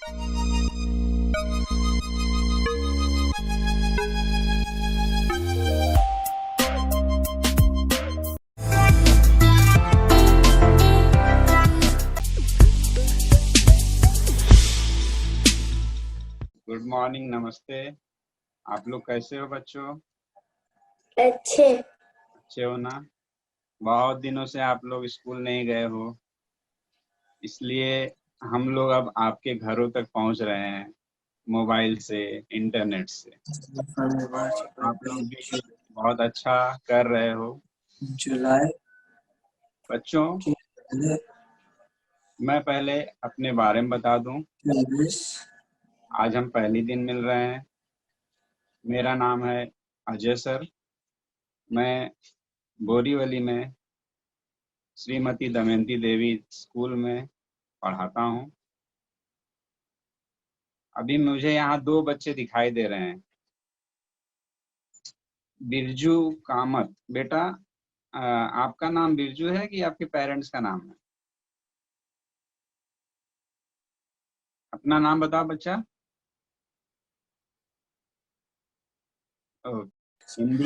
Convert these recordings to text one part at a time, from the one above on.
Good morning, नमस्ते। आप लोग कैसे हो बच्चों? अच्छे हो ना? बहुत दिनों से आप लोग स्कूल नहीं गए हो, इसलिए हम लोग अब आपके घरों तक पहुंच रहे हैं मोबाइल से, इंटरनेट से। आप लोग भी बहुत अच्छा कर रहे हो। जुलाई बच्चों, मैं पहले अपने बारे में बता दूं। आज हम पहली दिन मिल रहे हैं। मेरा नाम है अजय सर। मैं बोरीवली में श्रीमती दमयंती देवी स्कूल में पढ़ाता हूँ। अभी मुझे यहाँ दो बच्चे दिखाई दे रहे हैं। बिरजू कामत। बेटा, आपका नाम बिरजू है कि आपके पेरेंट्स का नाम है? अपना नाम बताओ बच्चा। हिंदी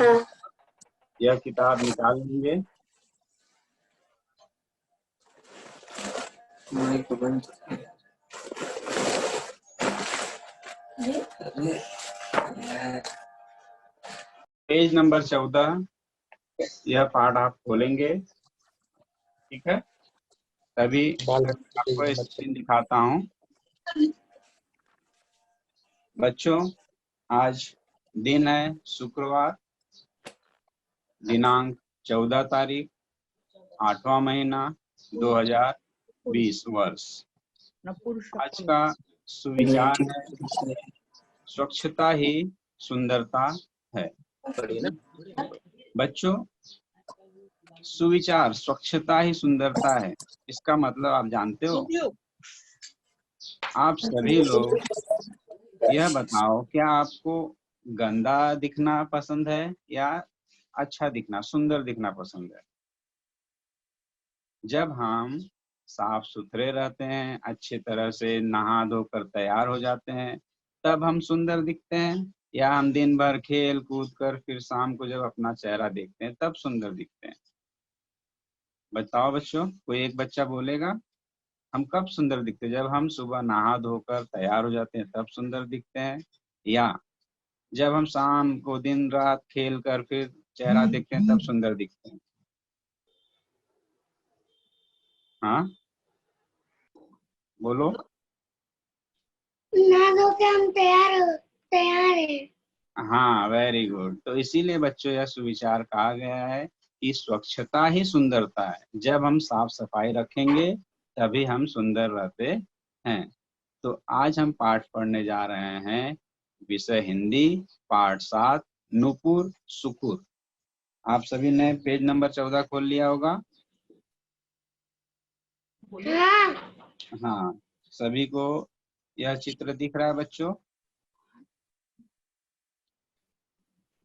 यह किताब निकाल लेंगे। पेज नंबर 14, यह पाठ आप खोलेंगे। ठीक है, तभी आपको स्क्रीन दिखाता हूँ। बच्चों, आज दिन है शुक्रवार, दिनांक 14 तारीख, 8वां महीना 2020 वर्ष। आज का सुविचार है, स्वच्छता ही सुंदरता है। बच्चों, सुविचार स्वच्छता ही सुंदरता है, इसका मतलब आप जानते हो? आप सभी लोग यह बताओ, क्या आपको गंदा दिखना पसंद है या अच्छा दिखना, सुंदर दिखना पसंद है? जब हम साफ सुथरे रहते हैं, अच्छी तरह से नहा धोकर तैयार हो जाते हैं, तब हम सुंदर दिखते हैं, या हम दिन भर खेल कूद कर फिर शाम को जब अपना चेहरा देखते हैं तब सुंदर दिखते हैं? बताओ बच्चों, कोई एक बच्चा बोलेगा। हम कब सुंदर दिखते हैं? जब हम सुबह नहा धोकर तैयार हो जाते हैं तब सुंदर दिखते हैं, या जब हम शाम को दिन रात खेल कर फिर चेहरा देखते हैं तब सुंदर दिखते हैं? हाँ, बोलो। नहा धो के हम तैयार है। हाँ, वेरी गुड। तो इसीलिए बच्चों यह सुविचार कहा गया है कि स्वच्छता ही सुंदरता है। जब हम साफ सफाई रखेंगे तभी हम सुंदर रहते हैं। तो आज हम पाठ पढ़ने जा रहे हैं, विषय हिंदी, पाठ 7, नुपुर सुकुर। आप सभी ने पेज नंबर 14 खोल लिया होगा। हाँ, सभी को यह चित्र दिख रहा है बच्चों?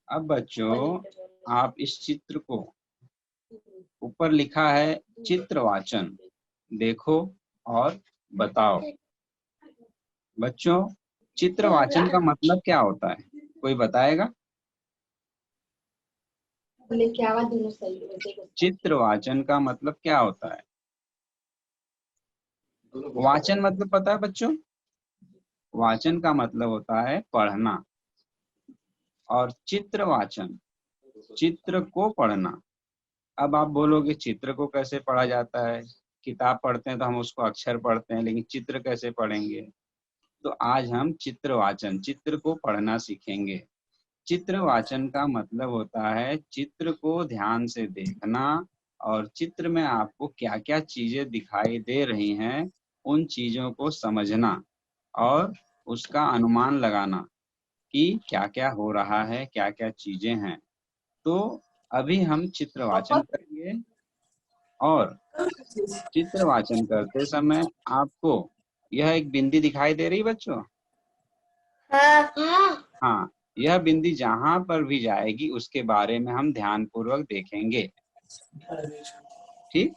अब बच्चों, आप इस चित्र को, ऊपर लिखा है चित्रवाचन, देखो और बताओ। बच्चों, चित्रवाचन का मतलब क्या होता है, कोई बताएगा? चित्रवाचन का मतलब क्या होता है? वाचन मतलब पता है बच्चों? वाचन का मतलब होता है पढ़ना, और चित्रवाचन चित्र को पढ़ना। अब आप बोलोगे चित्र को कैसे पढ़ा जाता है? किताब पढ़ते हैं तो हम उसको अक्षर पढ़ते हैं, लेकिन चित्र कैसे पढ़ेंगे? तो आज हम चित्रवाचन, चित्र को पढ़ना सीखेंगे। चित्रवाचन का मतलब होता है चित्र को ध्यान से देखना, और चित्र में आपको क्या क्या चीजें दिखाई दे रही हैं उन चीजों को समझना और उसका अनुमान लगाना कि क्या क्या हो रहा है, क्या क्या चीजें हैं। तो अभी हम चित्रवाचन करेंगे, और चित्रवाचन करते समय आपको यह एक बिंदी दिखाई दे रही बच्चों? हाँ, यह बिंदी जहां पर भी जाएगी उसके बारे में हम ध्यान पूर्वक देखेंगे। ठीक,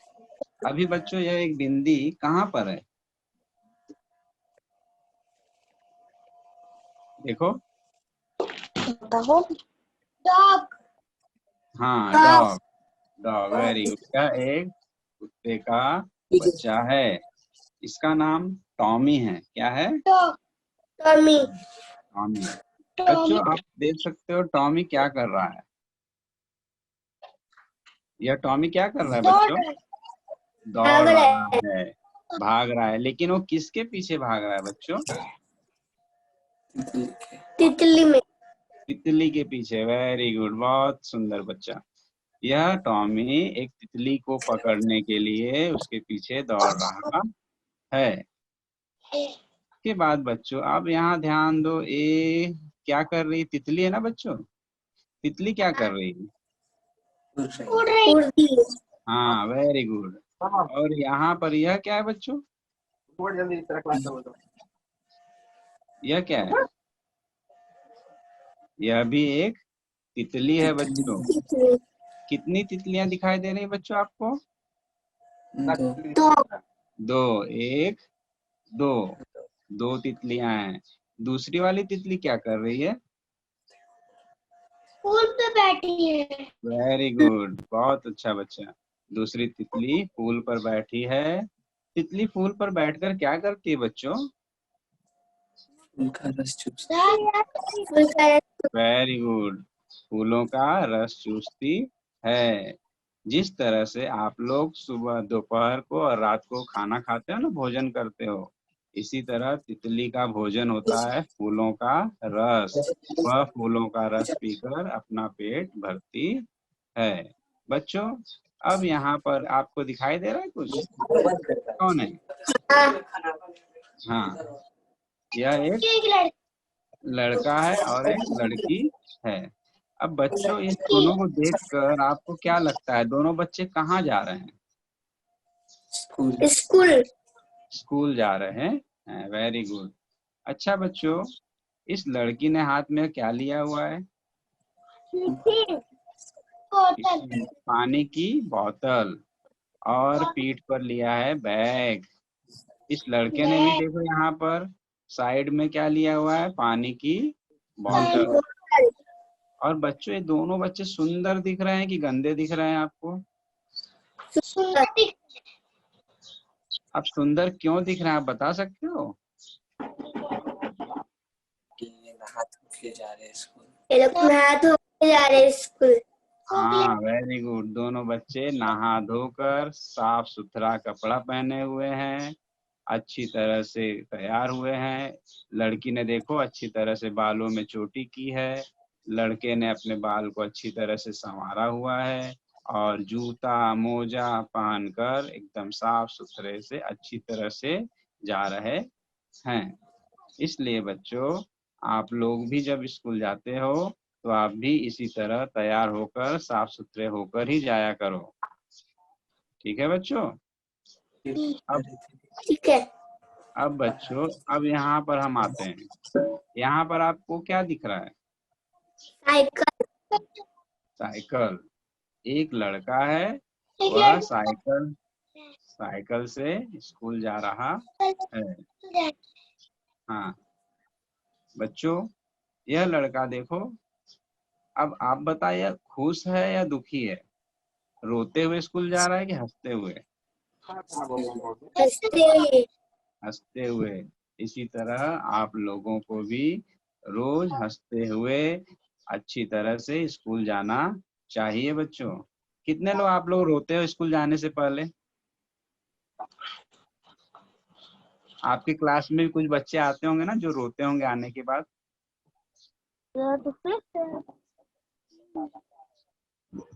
अभी बच्चों यह एक बिंदी कहाँ पर है? देखो, डॉग। हाँ डॉग, डॉग, वेरी गुड। क्या एक कुत्ते का बच्चा है, इसका नाम टॉमी है। क्या है? टॉमी। टॉमी। बच्चों आप देख सकते हो टॉमी क्या कर रहा है। यह टॉमी क्या कर रहा है बच्चों? दौड़ रहा है, भाग रहा है। लेकिन वो किसके पीछे भाग रहा है बच्चों? तितली में। तितली के पीछे। वेरी गुड, बहुत सुंदर बच्चा। यह टॉमी एक तितली को पकड़ने के लिए उसके पीछे दौड़ रहा है। के बाद बच्चों आप यहाँ ध्यान दो, ये क्या कर रही? तितली है ना बच्चों, तितली क्या कर रही है? उड़ रही। हाँ वेरी गुड। और यहाँ पर यह क्या है बच्चों? यह क्या है? यह भी एक तितली है बच्चों। कितनी तितलियां दिखाई दे रही है बच्चों आपको? दो, एक, दो, दो तितलियां हैं। दूसरी वाली तितली क्या कर रही है? फूल पे बैठी है। वेरी गुड, बहुत अच्छा बच्चा। दूसरी तितली फूल पर बैठी है। तितली फूल पर बैठकर क्या करती है बच्चों? उनका रस चूसती। वेरी गुड, फूलों का रस चूसती है। जिस तरह से आप लोग सुबह, दोपहर को और रात को खाना खाते हो ना, भोजन करते हो, इसी तरह तितली का भोजन होता है फूलों का रस। वह फूलों का रस पीकर अपना पेट भरती है। बच्चों अब यहाँ पर आपको दिखाई दे रहा है कुछ? कौन है? हाँ, यह एक लड़का है और एक लड़की है। अब बच्चों इन दोनों को देखकर आपको क्या लगता है, दोनों बच्चे कहाँ जा रहे हैं? स्कूल। स्कूल जा रहे हैं। Very good. अच्छा बच्चों, इस लड़की ने हाथ में क्या लिया हुआ है? पानी की बोतल। और पीठ पर लिया है बैग। इस लड़के ने भी देखो यहाँ पर साइड में क्या लिया हुआ है? पानी की बोतल। और बच्चों ये दोनों बच्चे सुंदर दिख रहे हैं कि गंदे दिख रहे हैं आपको? अब सुंदर क्यों दिख रहे हैं आप बता सकते हो? नहा धो के जा रहे हैं स्कूल। ये लोग नहा धो के जा रहे हैं स्कूल। हाँ वेरी गुड, दोनों बच्चे नहा धोकर साफ सुथरा कपड़ा पहने हुए हैं, अच्छी तरह से तैयार हुए हैं। लड़की ने देखो अच्छी तरह से बालों में चोटी की है, लड़के ने अपने बाल को अच्छी तरह से संवारा हुआ है और जूता मोजा पहनकर एकदम साफ सुथरे से अच्छी तरह से जा रहे हैं। इसलिए बच्चों आप लोग भी जब स्कूल जाते हो तो आप भी इसी तरह तैयार होकर साफ सुथरे होकर ही जाया करो। ठीक है बच्चों? अब ठीक है। अब बच्चों अब यहाँ पर हम आते हैं। यहाँ पर आपको क्या दिख रहा है? साइकिल। साइकिल। एक लड़का है, वह साइकिल से स्कूल जा रहा है। हाँ बच्चों, यह लड़का देखो, अब आप बताइए खुश है या दुखी है? रोते हुए स्कूल जा रहा है कि हंसते हुए? हंसते हुए। इसी तरह आप लोगों को भी रोज हंसते हुए अच्छी तरह से स्कूल जाना चाहिए बच्चों। कितने लोग आप लोग रोते हो स्कूल जाने से पहले? आपकी क्लास में भी कुछ बच्चे आते होंगे ना जो रोते होंगे आने के बाद?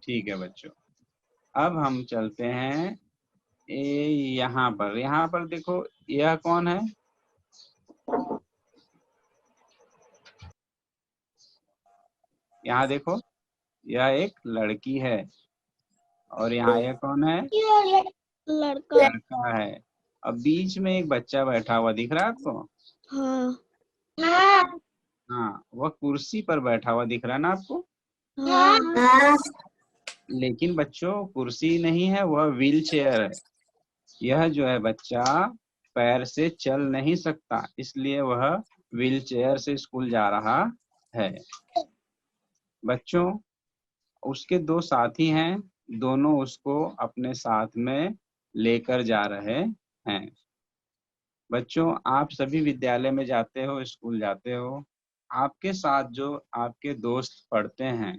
ठीक है बच्चों, अब हम चलते हैं यहाँ पर देखो, यह कौन है? यहाँ देखो, यह एक लड़की है और यहाँ यह कौन है? लड़का है। अब बीच में एक बच्चा बैठा हुआ दिख रहा है आपको? हाँ। हाँ, वह कुर्सी पर बैठा हुआ दिख रहा है ना आपको? हाँ। लेकिन बच्चों कुर्सी नहीं है, वह व्हील चेयर है। यह जो है बच्चा पैर से चल नहीं सकता, इसलिए वह व्हील चेयर से स्कूल जा रहा है। बच्चों, उसके दो साथी हैं, दोनों उसको अपने साथ में लेकर जा रहे हैं। बच्चों, आप सभी विद्यालय में जाते हो, स्कूल जाते हो। आपके साथ जो आपके दोस्त पढ़ते हैं,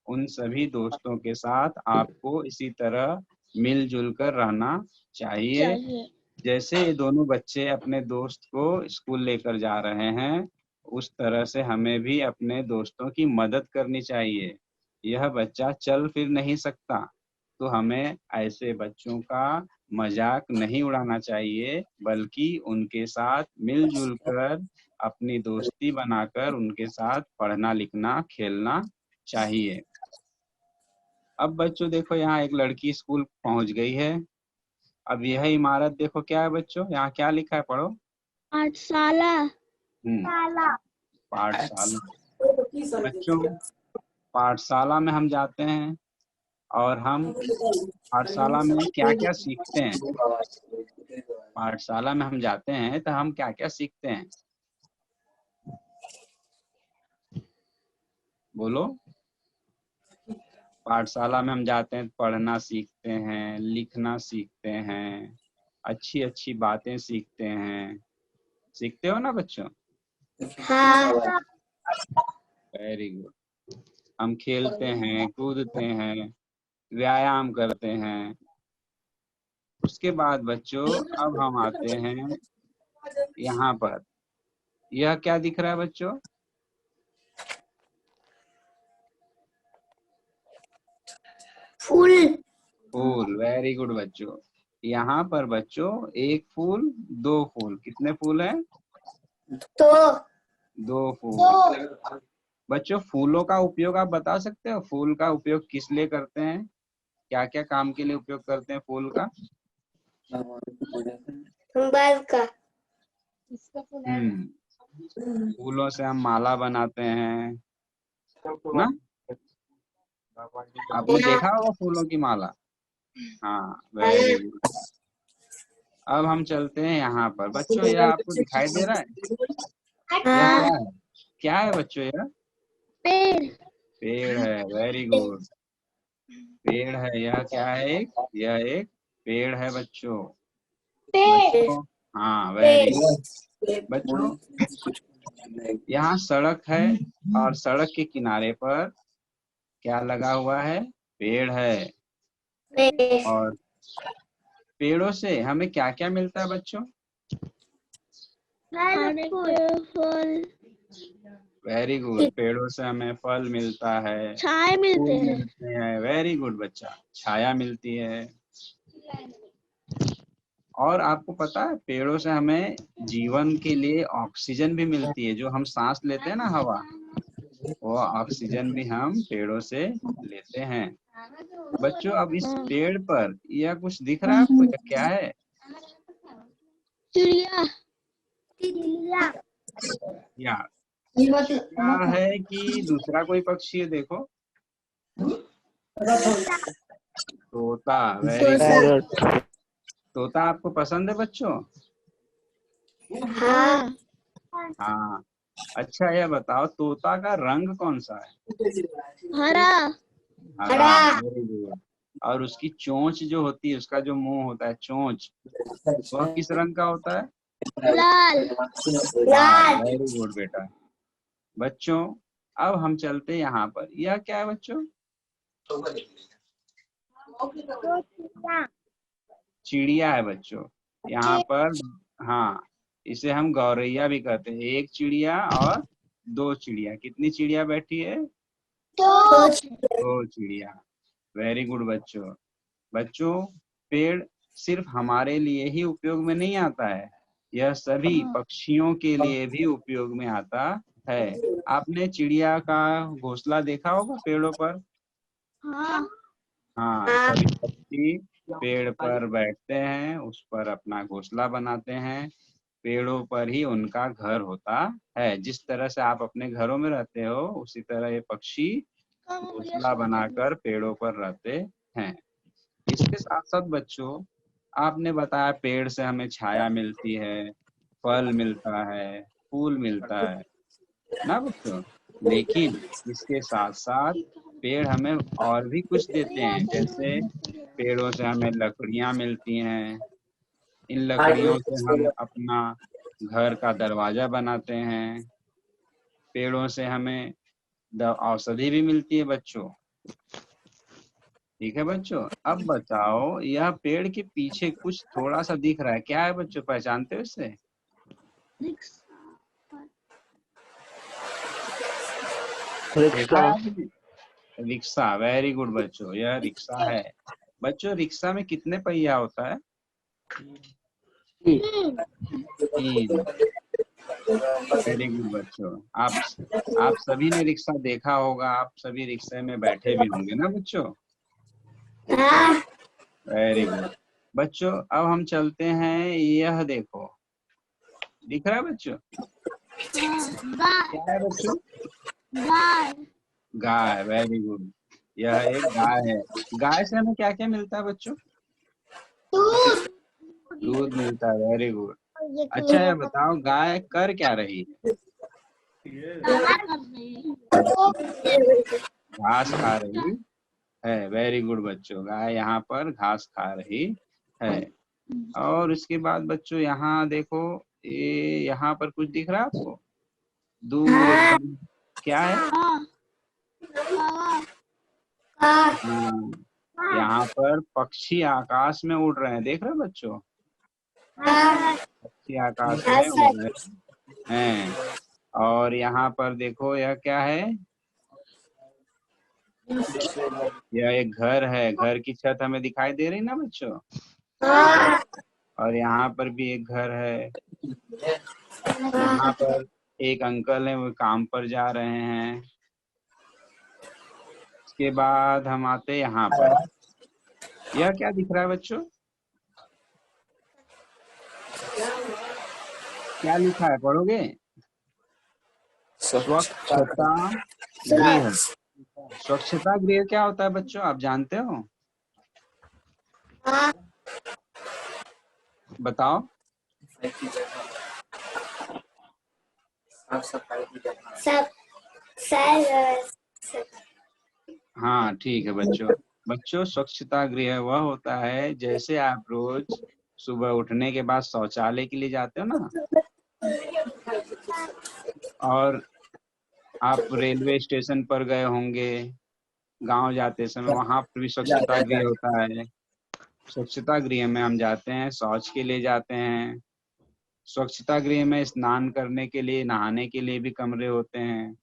उन सभी दोस्तों के साथ आपको इसी तरह मिलजुल कर रहना चाहिए। जैसे ये दोनों बच्चे अपने दोस्त को स्कूल लेकर जा रहे हैं, उस तरह से हमें भी अपने दोस्तों की मदद करनी चाहिए। यह बच्चा चल फिर नहीं सकता, तो हमें ऐसे बच्चों का मजाक नहीं उड़ाना चाहिए, बल्कि उनके साथ मिलजुल कर अपनी दोस्ती बनाकर उनके साथ पढ़ना लिखना खेलना चाहिए। अब बच्चों देखो, यहाँ एक लड़की स्कूल पहुंच गई है। अब यह इमारत देखो, क्या है बच्चों, यहाँ क्या लिखा है, पढ़ो। पाठशाला। पाठशाला। बच्चों, पाठशाला में हम जाते हैं और हम पाठशाला में क्या क्या सीखते हैं। पाठशाला में हम जाते हैं तो हम क्या क्या सीखते हैं, बोलो। पाठशाला में हम जाते हैं, पढ़ना सीखते हैं, लिखना सीखते हैं, अच्छी अच्छी बातें सीखते हैं। सीखते हो ना बच्चों? हाँ। Very good. हम खेलते हैं, कूदते हैं, व्यायाम करते हैं। उसके बाद बच्चों, अब हम आते हैं यहाँ पर। यह क्या दिख रहा है बच्चों? फूल। फूल। वेरी गुड बच्चों। यहाँ पर बच्चों, एक फूल, दो फूल। कितने फूल हैं? तो दो फूल। बच्चों, फूलों का उपयोग आप बता सकते हो? फूल का उपयोग किस लिए करते हैं? क्या क्या काम के लिए उपयोग करते हैं फूल का? बाल का। फूलों से हम माला बनाते हैं ना? आपने देखा होगा फूलों की माला। हाँ, वेरी गुड। अब हम चलते हैं यहाँ पर। बच्चों, यह आपको दिखाई दे रहा है? यह क्या हाँ। है? क्या है बच्चों यह? पेड़। पेड़ है। Very good. पेड़ है। यह क्या है? यह एक पेड़ है बच्चों। बच्चों, हाँ, वेरी गुड। बच्चों, यहाँ सड़क है और सड़क के किनारे पर क्या लगा हुआ है? पेड़ है। और पेड़ों से हमें क्या क्या मिलता है बच्चों? फल। Very good. पेड़ों से हमें फल मिलता है, छाए फूल मिलते हैं। वेरी गुड बच्चा। छाया मिलती है। और आपको पता है, पेड़ों से हमें जीवन के लिए ऑक्सीजन भी मिलती है। जो हम सांस लेते हैं ना, हवा, वो ऑक्सीजन भी हम पेड़ों से लेते हैं। बच्चों, अब इस पेड़ पर यह कुछ दिख रहा है आपको? यह क्या है? चिड़िया। या क्या है कि दूसरा कोई पक्षी है? देखो, तोता। Very good. तोता आपको पसंद है बच्चों? हाँ। हाँ। अच्छा, यह बताओ, तोता का रंग कौन सा है? हरा। हरा। Very good. और उसकी चोंच जो होती है, उसका जो मुंह होता है, चोंच, वह किस रंग का होता है? लाल। लाल। वेरी गुड बेटा। बच्चों, अब हम चलते हैं यहाँ पर। यह क्या है बच्चों? चिड़िया है बच्चों। यहाँ पर, हाँ, इसे हम गौरैया भी कहते हैं। एक चिड़िया और दो चिड़िया। कितनी चिड़िया बैठी है? दो चिड़िया। वेरी गुड बच्चों। बच्चों, पेड़ सिर्फ हमारे लिए ही उपयोग में नहीं आता है, यह सभी पक्षियों के लिए भी उपयोग में आता है। आपने चिड़िया का घोंसला देखा होगा पेड़ों पर। हाँ, सभी पक्षी पेड़ पर बैठते हैं, उस पर अपना घोंसला बनाते हैं। पेड़ों पर ही उनका घर होता है। जिस तरह से आप अपने घरों में रहते हो, उसी तरह ये पक्षी घोंसला बनाकर पेड़ों पर रहते हैं। इसके साथ साथ बच्चों, आपने बताया पेड़ से हमें छाया मिलती है, फल मिलता है, फूल मिलता है ना बच्चों। लेकिन इसके साथ साथ पेड़ हमें और भी कुछ देते हैं, जैसे पेड़ों से हमें लकड़ियां मिलती हैं। इन लकड़ियों से हम अपना घर का दरवाजा बनाते हैं। पेड़ों से हमें औषधि भी मिलती है बच्चों। ठीक है बच्चों, अब बताओ यह पेड़ के पीछे कुछ थोड़ा सा दिख रहा है, क्या है बच्चों, पहचानते हो इससे? देखा है आपने? रिक्शा, वेरी गुड बच्चों, यह रिक्शा है। बच्चों रिक्शा में कितने पहिया होता है? 3। वेरी गुड बच्चों, आप सभी ने रिक्शा देखा होगा, आप सभी रिक्शे में बैठे भी होंगे ना बच्चों। वेरी गुड बच्चों, अब हम चलते हैं, यह देखो, दिख रहा है बच्चों? क्या है बच्चों? गाय। गाय, वेरी गुड, यह एक गाय है। गाय से हमें क्या क्या मिलता है बच्चों? दूध मिलता है, वेरी गुड। अच्छा ये बताओ गाय कर क्या रही है? घास खा रही है, वेरी गुड बच्चों, गाय यहाँ पर घास खा रही है। और इसके बाद बच्चों यहाँ देखो, ये यहाँ पर कुछ दिख रहा है आपको? दूर एकदम, क्या है? हाँ, यहाँ पर पक्षी आकाश में उड़ रहे हैं, देख रहे हैं बच्चों? पक्षी आकाश में उड़ रहे हैं। और यहाँ पर देखो यह क्या है? यह एक घर है, घर की छत हमें दिखाई दे रही ना बच्चों? और यहाँ पर भी एक घर है। यहाँ पर एक अंकल है, वो काम पर जा रहे हैं। इसके बाद हम आते यहाँ पर, यह क्या दिख रहा है बच्चों? क्या लिखा है, पढ़ोगे? स्वच्छता गृह। स्वच्छता गृह क्या होता है बच्चों, आप जानते हो? बताओ। हाँ ठीक है बच्चों। बच्चों स्वच्छता गृह वह होता है, जैसे आप रोज सुबह उठने के बाद शौचालय के लिए जाते हो ना, और आप रेलवे स्टेशन पर गए होंगे गांव जाते समय, वहां पर भी स्वच्छता गृह होता है। स्वच्छता गृह में हम जाते हैं, शौच के लिए जाते हैं। स्वच्छता गृह में स्नान करने के लिए, नहाने के लिए भी कमरे होते हैं।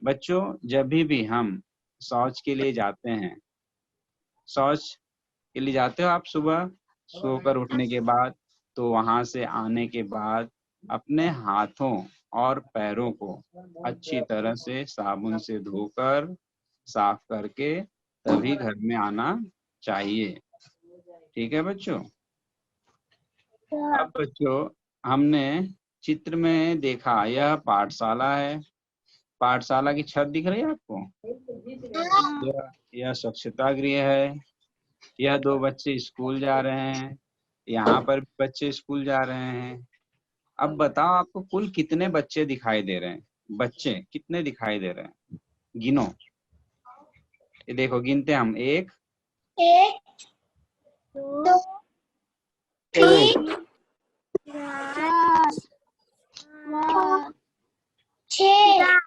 बच्चों जब भी हम शौच के लिए जाते हैं, शौच के लिए जाते हो आप सुबह सोकर उठने के बाद, तो वहां से आने के बाद अपने हाथों और पैरों को अच्छी तरह से साबुन से धोकर साफ करके तभी घर में आना चाहिए। ठीक है बच्चों। अब बच्चों हमने चित्र में देखा, यह पाठशाला है। पाठशाला की छत दिख रही है आपको? यह स्वच्छता गृह है। यह 2 बच्चे स्कूल जा रहे हैं, यहाँ पर भी बच्चे स्कूल जा रहे हैं। अब बताओ आपको कुल कितने बच्चे दिखाई दे रहे हैं? बच्चे कितने दिखाई दे रहे हैं, गिनो। ये देखो गिनते हम, 1 2 3 4 5 6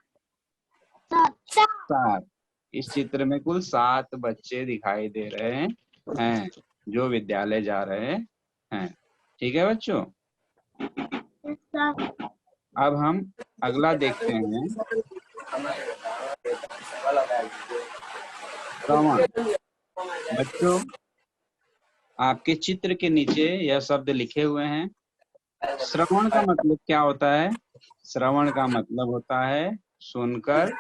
7। इस चित्र में कुल 7 बच्चे दिखाई दे रहे हैं जो विद्यालय जा रहे हैं। ठीक है बच्चों। अब हम अगला देखते हैं, श्रवण। बच्चों आपके चित्र के नीचे यह शब्द लिखे हुए हैं। श्रवण का मतलब क्या होता है? श्रवण का मतलब होता है सुनकर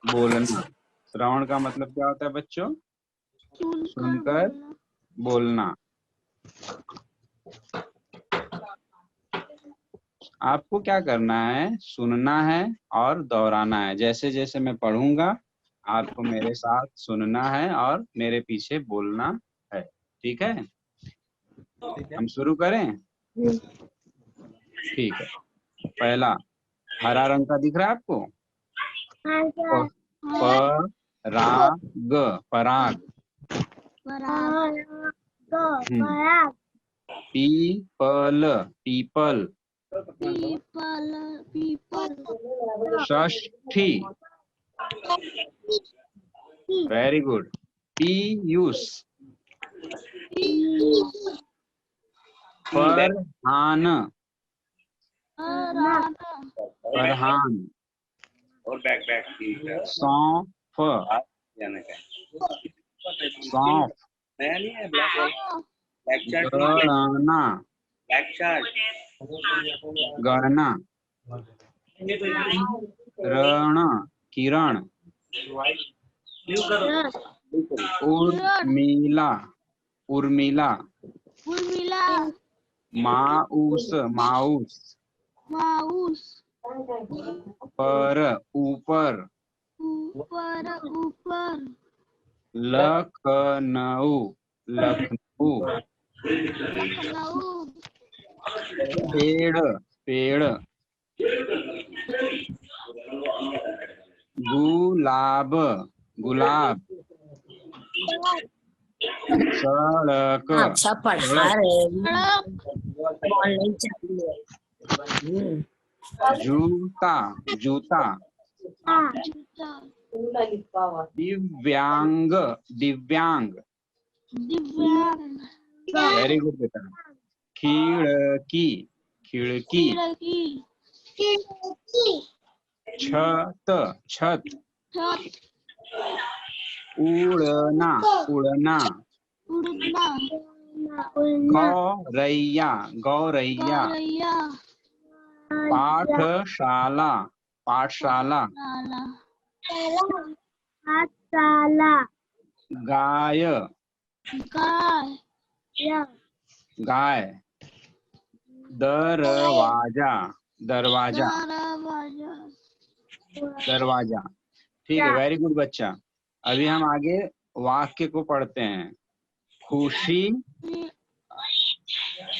बोलना। श्रवण का मतलब क्या होता है बच्चों? सुनकर बोलना। आपको क्या करना है, सुनना है और दोहराना है। जैसे जैसे मैं पढ़ूंगा आपको मेरे साथ सुनना है और मेरे पीछे बोलना है। ठीक है, हम शुरू करें? ठीक है। पहला, हरा रंग का दिख रहा है आपको? हाँ सर। पराग, पराग। पराग। पीपल, पीपल। पीपल। पीपल। Shashthi, very good. पीयूष, फरहान, फरहान। और बैक बैक ठीक है। सौंफ, जाने का सौंफ। नया नहीं है ब्लैक ब्लैक शर्ट गणना, ब्लैक शर्ट गणना। रण, Kiran. Urmila, Urmila. Urmila. Mouse, mouse. Mouse. पर, ऊपर। ऊपर। ऊपर। लखनऊ, लखनऊ। लखनऊ। पेड़, पेड़। गुलाब, गुलाब। सड़क, अच्छा पढ़ा रहे ऑनलाइन चालू है। जूता, जूता। दिव्यांग, दिव्यांग। दिव्यांग। वेरी गुड बेटा। खिड़की, खिड़की। छत, छत। उड़ना, उड़ना। गौरैया, गौरैया। पाठशाला, पाठशाला। गाय, गाय। दरवाजा, दरवाजा, दरवाजा। ठीक है, वेरी गुड बच्चा। अभी हम आगे वाक्य को पढ़ते हैं। खुशी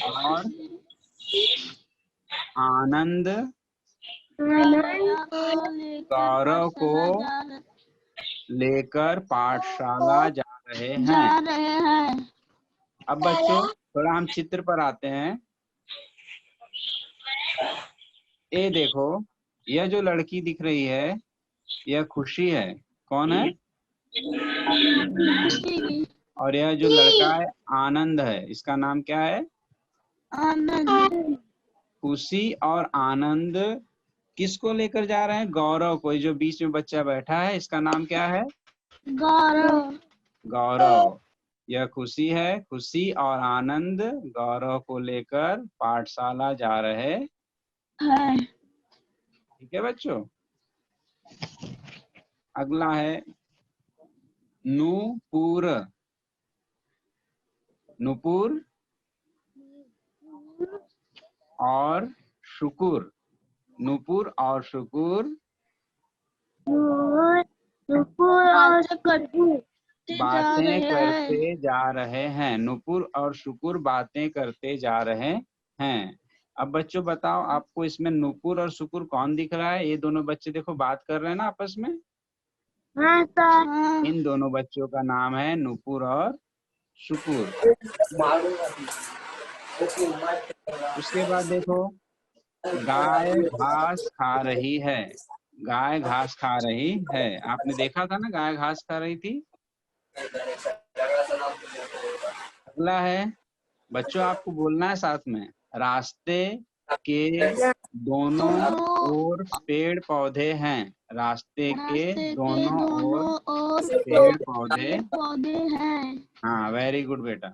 और आनंद गौरव को लेकर पाठशाला जा रहे हैं। अब बच्चों थोड़ा हम चित्र पर आते हैं। ये देखो, यह जो लड़की दिख रही है यह खुशी है। कौन है? और यह जो लड़का है आनंद है। इसका नाम क्या है? आनंद। खुशी और आनंद किसको लेकर जा रहे हैं? गौरव को। जो बीच में बच्चा बैठा है इसका नाम क्या है? गौरव। गौरव। यह खुशी है। खुशी और आनंद गौरव को लेकर पाठशाला जा रहे है। ठीक है बच्चों। अगला है नूपुर, नूपुर और शुकुर। नूपुर और शुकुर बातें करते जा रहे हैं। नूपुर और शुकुर बातें करते जा रहे हैं। अब बच्चों बताओ, आपको इसमें नूपुर और शुकुर कौन दिख रहा है? ये दोनों बच्चे देखो बात कर रहे हैं ना आपस में। हाँ सर। इन दोनों बच्चों का नाम है नूपुर और शुकुर। उसके बाद देखो, गाय घास खा रही है। गाय घास खा रही है। आपने देखा था ना गाय घास खा रही थी। अगला है बच्चों, आपको बोलना है साथ में। रास्ते के दोनों ओर पेड़ पौधे हैं। रास्ते के दोनों ओर पेड़ पौधे हैं। हाँ, वेरी गुड बेटा।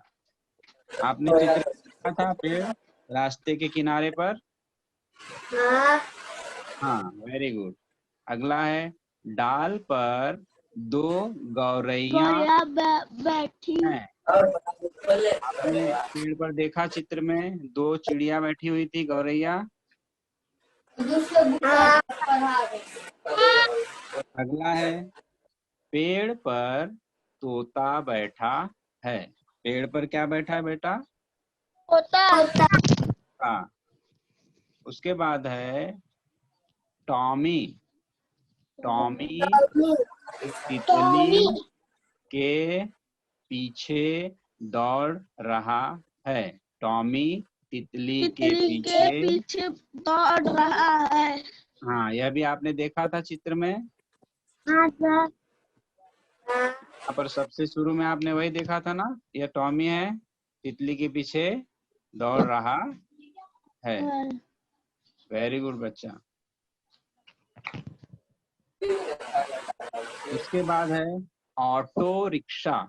आपने चित्र देखा था पेड़ रास्ते के किनारे पर। हाँ, वेरी गुड। अगला है डाल पर दो गौरैया बैठी हैं। आपने पेड़ पर देखा चित्र में दो चिड़िया बैठी हुई थी, गौरैया। अगला है पेड़ पर तोता बैठा है। पेड़ पर क्या बैठा है बेटा? होता। हाँ। उसके बाद है टॉमी, टॉमी तितली के पीछे दौड़ रहा है। टॉमी तितली के तितली के पीछे, पीछे दौड़ रहा है। हाँ यह भी आपने देखा था चित्र में। हाँ सर। यहाँ पर सबसे शुरू में आपने वही देखा था ना, यह टॉमी है, तितली के पीछे दौड़ रहा है। वेरी गुड बच्चा। उसके बाद है ऑटो रिक्शा।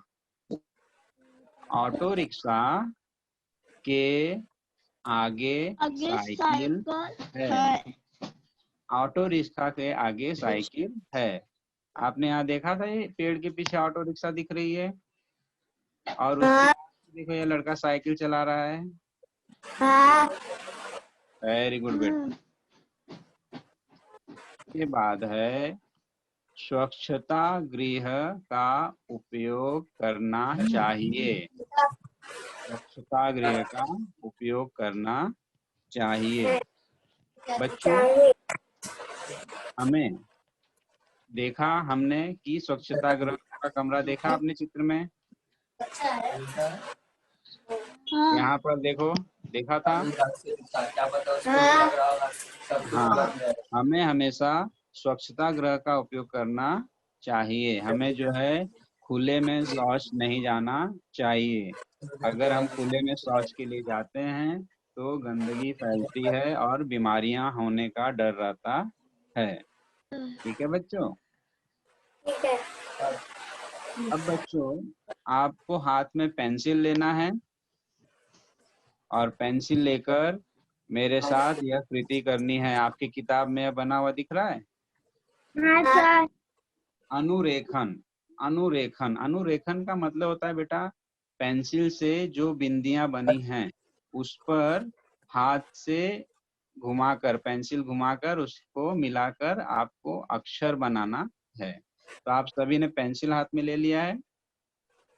ऑटो रिक्शा के आगे साइकिल है। ऑटो रिक्शा के आगे साइकिल है। आपने यहाँ देखा था ये पेड़ के पीछे ऑटो रिक्शा दिख रही है, और उसके देखो ये लड़का साइकिल चला रहा है। वेरी गुड बेटा। के बाद है स्वच्छता गृह का उपयोग करना चाहिए। स्वच्छता गृह का उपयोग करना चाहिए। बच्चों हमें देखा हमने कि स्वच्छता गृह का कमरा देखा आपने चित्र में। यहाँ पर देखो, देखा था। हाँ, हमें हमेशा स्वच्छता गृह का उपयोग करना चाहिए। हमें जो है खुले में शौच नहीं जाना चाहिए। अगर हम खुले में शौच के लिए जाते हैं तो गंदगी फैलती है और बीमारियां होने का डर रहता है। ठीक है बच्चों। ठीक है। अब बच्चों आपको हाथ में पेंसिल लेना है और पेंसिल लेकर मेरे साथ यह कृति करनी है। आपकी किताब में यह बना हुआ दिख रहा है। हाँ सर। अनुरेखन। अनुरेखन, अनुरेखन का मतलब होता है बेटा पेंसिल से जो बिंदियां बनी हैं उस पर हाथ से घुमाकर, पेंसिल घुमाकर उसको मिलाकर आपको अक्षर बनाना है। तो आप सभी ने पेंसिल हाथ में ले लिया है।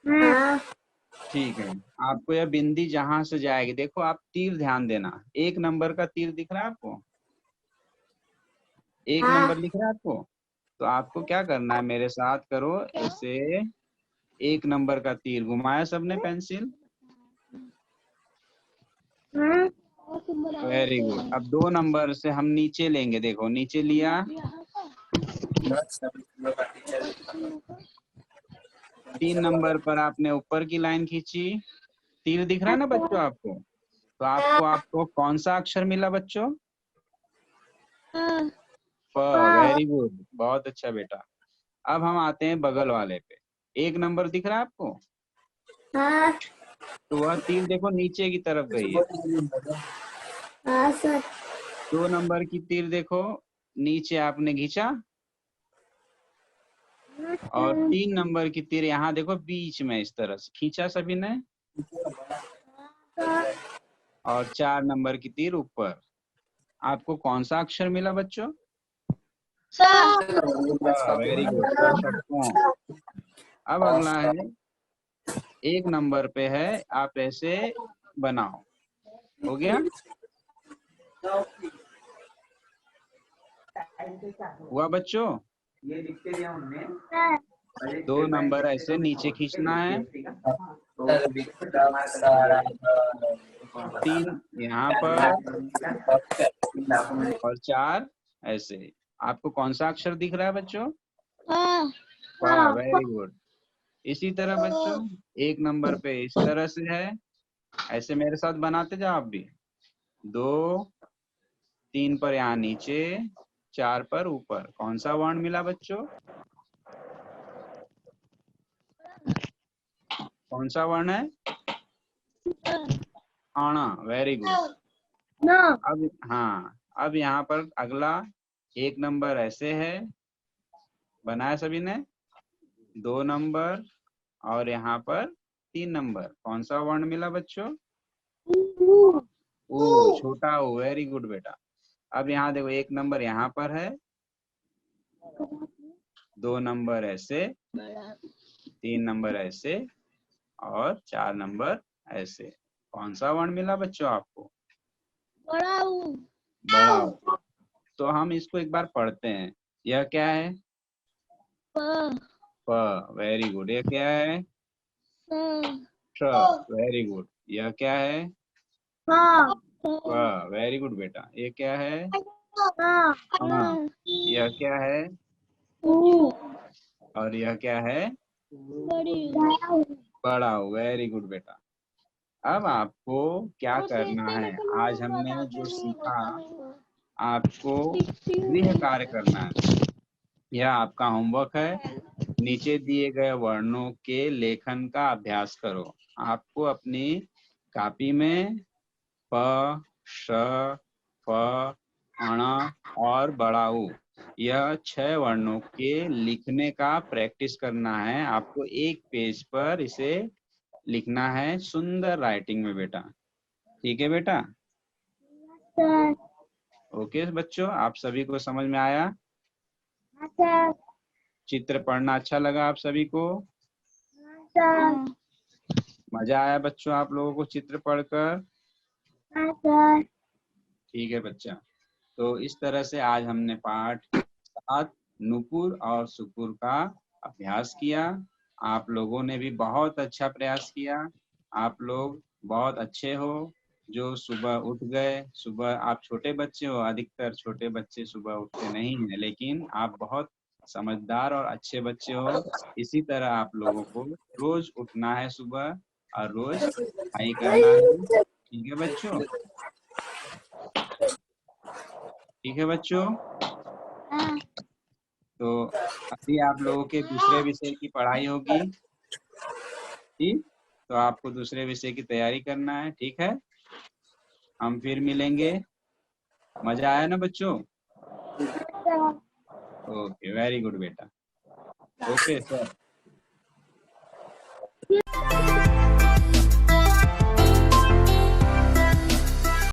हाँ। ठीक है, आपको यह बिंदी जहां से जाएगी, देखो आप तीर ध्यान देना, 1 नंबर का तीर दिख रहा है आपको, 1 नंबर लिख रहा है आपको। तो आपको क्या करना है, मेरे साथ करो ऐसे, 1 नंबर का तीर घुमाया सबने पेंसिल। Very good. अब 2 नंबर से हम नीचे लेंगे, देखो नीचे लिया, 3 नंबर पर आपने ऊपर की लाइन खींची, तीर दिख रहा है ना बच्चों आपको। तो आपको कौन सा अक्षर मिला बच्चों? फ। वेरी गुड, बहुत अच्छा बेटा। अब हम आते हैं बगल वाले पे, 1 नंबर दिख रहा है आपको। हाँ। तो वह तीर देखो नीचे की तरफ गई है। हाँ सर। 2 नंबर की तीर देखो नीचे आपने खींचा, और 3 नंबर की तीर यहाँ देखो बीच में इस तरह से खींचा सभी ने, और 4 नंबर की तीर ऊपर। आपको कौन सा अक्षर मिला बच्चों? Very good. अब अगला है 1 नंबर पे है, आप ऐसे बनाओ। हो गया? हुआ बच्चों? 2 नंबर ऐसे नीचे खींचना है, 3 यहाँ पर और 4 ऐसे। आपको कौन सा अक्षर दिख रहा है बच्चों? Very good. इसी तरह बच्चों 1 नंबर पे इस तरह से है, ऐसे मेरे साथ बनाते जाओ आप भी। 2, 3 पर यहाँ नीचे, 4 पर ऊपर। कौन सा वर्ण मिला बच्चों? कौन सा वर्ण है? आना। Very good. अब हाँ, अब यहाँ पर अगला 1 नंबर ऐसे है, बनाया सभी ने। 2 नंबर और यहाँ पर 3 नंबर। कौन सा वर्ण मिला बच्चों? ओ, छोटा ओ। वेरी गुड बेटा। अब यहाँ देखो 1 नंबर यहाँ पर है, 2 नंबर ऐसे, 3 नंबर ऐसे, और 4 नंबर ऐसे। कौन सा वर्ण मिला बच्चों आपको? बड़ा ऊ। तो हम इसको एक बार पढ़ते हैं। यह क्या है? प। Very good. यह क्या है? श। Very good. यह क्या है? प। वेरी गुड बेटा। ये क्या है? हाँ। यह क्या है? और यह क्या है? बड़ा। वेरी गुड बेटा। अब आपको क्या करना है? आज हमने जो सीखा, आपको गृह कार्य करना है। यह आपका होमवर्क है। नीचे दिए गए वर्णों के लेखन का अभ्यास करो। आपको अपनी कॉपी में प, श, फ, अण और बड़ा उ, यह 6 वर्णों के लिखने का प्रैक्टिस करना है। आपको एक पेज पर इसे लिखना है सुंदर राइटिंग में बेटा। ठीक है बेटा? ओके बच्चों, आप सभी को समझ में आया? चित्र पढ़ना अच्छा लगा आप सभी को? मजा आया बच्चों आप लोगों को चित्र पढ़कर? ठीक है बच्चा। तो इस तरह से आज हमने पाठ 7 नुपुर और सुपुर का अभ्यास किया। आप लोगों ने भी बहुत अच्छा प्रयास किया। आप लोग बहुत अच्छे हो जो सुबह उठ गए। सुबह आप छोटे बच्चे हो, अधिकतर छोटे बच्चे सुबह उठते नहीं हैं, लेकिन आप बहुत समझदार और अच्छे बच्चे हो। इसी तरह आप लोगों को रोज उठना है सुबह और रोज पढ़ाई करना है। ठीक है बच्चों? ठीक है बच्चों? तो अभी आप लोगों के दूसरे विषय की पढ़ाई होगी। ठीक, तो आपको दूसरे विषय की तैयारी करना है। ठीक है, हम फिर मिलेंगे। मजा आया ना बच्चों? ओके, वेरी गुड बेटा। Okay sir.